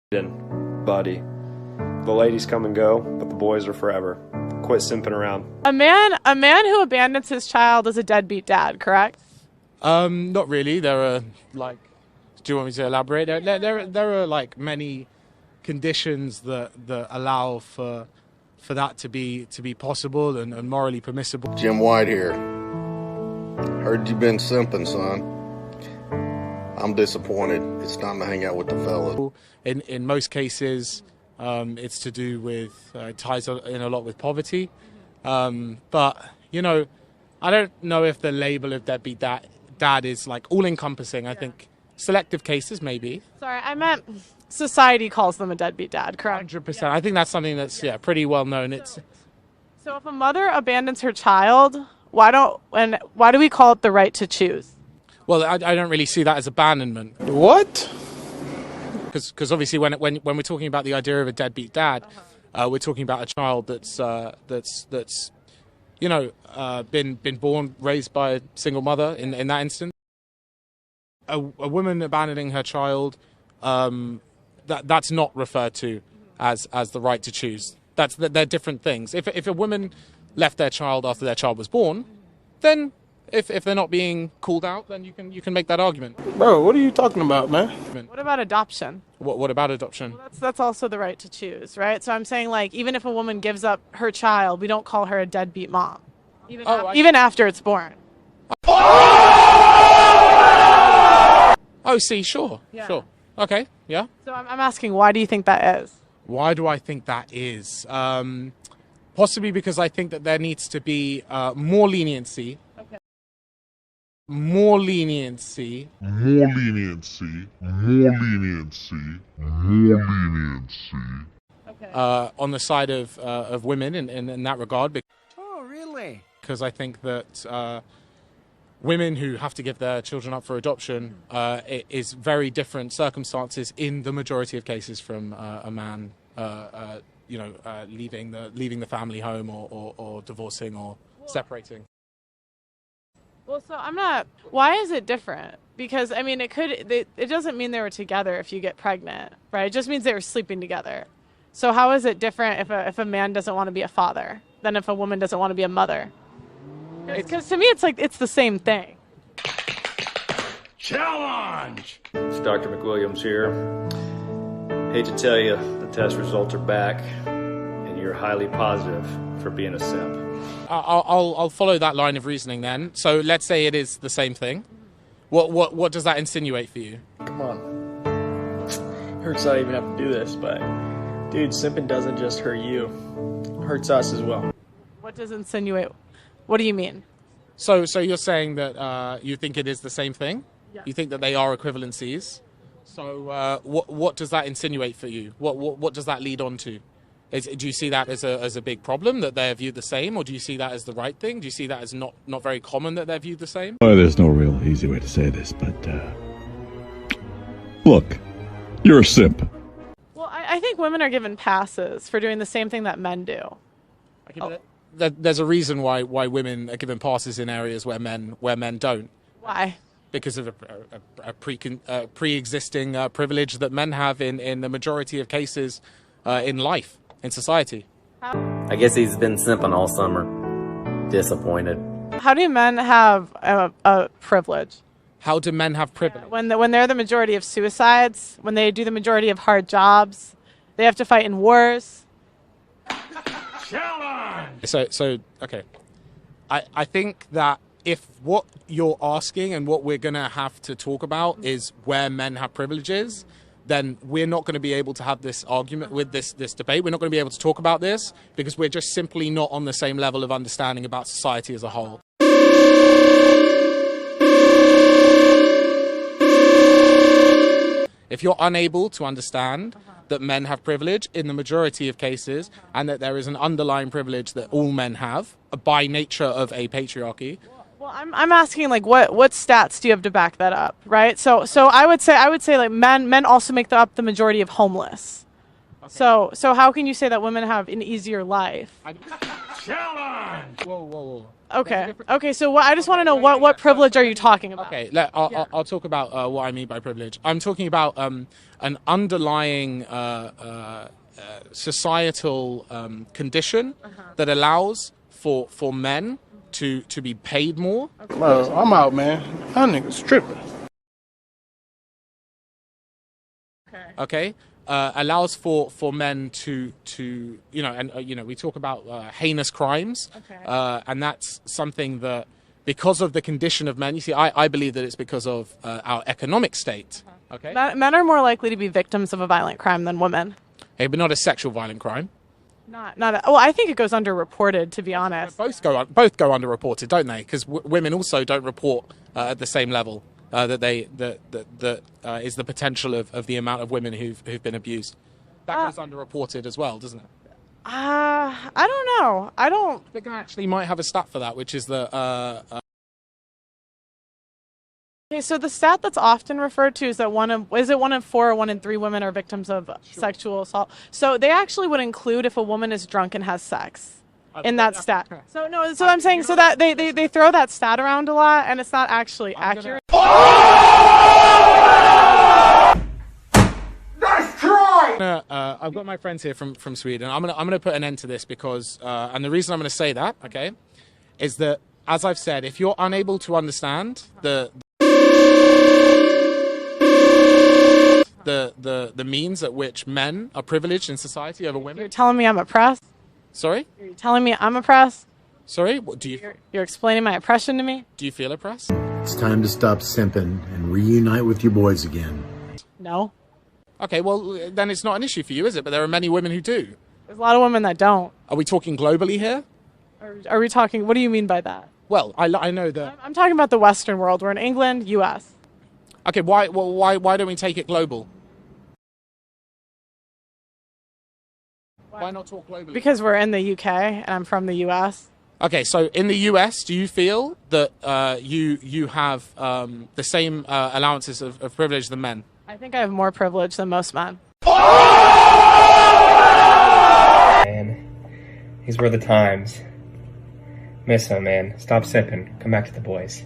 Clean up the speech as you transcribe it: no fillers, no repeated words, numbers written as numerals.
Buddy. The ladies come and go, but the boys are forever. Quit simping around. A man who abandons his child is a deadbeat dad, correct? Not really. There are like, do you want me to elaborate? There are like many conditions that allow for that to be possible and morally permissible. Jim White here. Heard you been simping, son. I'm disappointed. It's time to hang out with the fellas. In most cases, it's to do with ties in a lot with poverty. But you know, I don't know if the label of deadbeat dad is like all-encompassing. I think selective cases maybe. Sorry, I meant society calls them a deadbeat dad, correct? 100%. I think that's something that's pretty well known. So if a mother abandons her child, why do we call it the right to choose? Well, I don't really see that as abandonment. What? Because obviously when we're talking about the idea of a deadbeat dad, we're talking about a child that's you know been born, raised by a single mother in that instance. A woman abandoning her child, that's not referred to as the right to choose. They're different things. If a woman left their child after their child was born, then if they're not being called out, then you can make that argument. Bro, what are you talking about, man? What about adoption? What about adoption? Well, that's also the right to choose, right? So I'm saying, like, even if a woman gives up her child, we don't call her a deadbeat mom, even after it's born. Oh, see, sure. Okay, yeah. So I'm asking, why do you think that is? Why do I think that is? Possibly because I think that there needs to be more leniency. Okay. More leniency. Okay. On the side of women in that regard. Oh, really? Because I think that women who have to give their children up for adoption it is very different circumstances in the majority of cases from a man leaving the family home or divorcing or separating. Well, so why is it different? Because, I mean, it doesn't mean they were together if you get pregnant, right? It just means they were sleeping together. So how is it different if a man doesn't want to be a father than if a woman doesn't want to be a mother? Because to me, it's like, it's the same thing. Challenge! It's Dr. McWilliams here. Hate to tell you, the test results are back, and you're highly positive for being a simp. I'll follow that line of reasoning then. So let's say it is the same thing. What does that insinuate for you? Come on. Hurts not even have to do this, but dude, simping doesn't just hurt you. It hurts us as well. What does insinuate? What do you mean? So you're saying that you think it is the same thing? Yeah. You think that they are equivalencies? So what does that insinuate for you? What does that lead on to? Do you see that as a big problem, that they're viewed the same, or do you see that as the right thing? Do you see that as not very common that they're viewed the same? Well, there's no real easy way to say this, but look, you're a simp. Well, I think women are given passes for doing the same thing that men do. There's a reason why women are given passes in areas where men don't. Why? Because of a pre-existing privilege that men have in the majority of cases in life, in society. I guess he's been simping all summer. Disappointed. How do men have a privilege? How do men have privilege? Yeah, when they're the majority of suicides, when they do the majority of hard jobs, they have to fight in wars. Challenge! So okay. I think that if what you're asking and what we're going to have to talk about is where men have privileges, then we're not going to be able to have this argument with this debate. We're not going to be able to talk about this because we're just simply not on the same level of understanding about society as a whole. If you're unable to understand that men have privilege in the majority of cases and that there is an underlying privilege that all men have by nature of a patriarchy. Well, I'm asking, like, what stats do you have to back that up, right? So I would say like men also make up the majority of homeless. Okay. So how can you say that women have an easier life? Challenge! Whoa. Okay. Okay. So I just want to know what privilege are you talking about? Okay, I'll talk about what I mean by privilege. I'm talking about an underlying societal condition that allows for men to be paid more. Well, I'm out, man. That nigga's tripping. Okay, allows for men to we talk about heinous crimes, and that's something that, because of the condition of men, you see, I believe that it's because of our economic state. Okay, Men are more likely to be victims of a violent crime than women. hey, but not a sexual violent crime. Well, I think it goes underreported, to be honest. Both go underreported, don't they? Because women also don't report at the same level that is the potential of the amount of women who've been abused. That goes underreported as well, doesn't it? I don't know. I think I actually might have a stat for that, which is the. Okay, so the stat that's often referred to is that 1 in 4 or 1 in 3 women are victims of sexual assault. So they actually would include if a woman is drunk and has sex in that stat. So no, so I'm saying so that they throw that stat around a lot, and it's not actually accurate. Nice try! I've got my friends here from Sweden. I'm gonna put an end to this because and the reason I'm gonna say that, okay, is that, as I've said, if you're unable to understand the means at which men are privileged in society over women. You're telling me I'm oppressed? Sorry? You're telling me I'm oppressed? Sorry? What do you? You're explaining my oppression to me? Do you feel oppressed? It's time to stop simping and reunite with your boys again. No. Okay, well, then it's not an issue for you, is it? But there are many women who do. There's a lot of women that don't. Are we talking globally here? Are we talking, what do you mean by that? Well, I know that. I'm talking about the Western world. We're in England, US. Okay, why don't we take it global? Why not talk globally? Because we're in the UK and I'm from the US. Okay, so in the US, do you feel that you have the same allowances of privilege than men? I think I have more privilege than most men. Man, these were the times. Miss him, man. Stop sipping. Come back to the boys.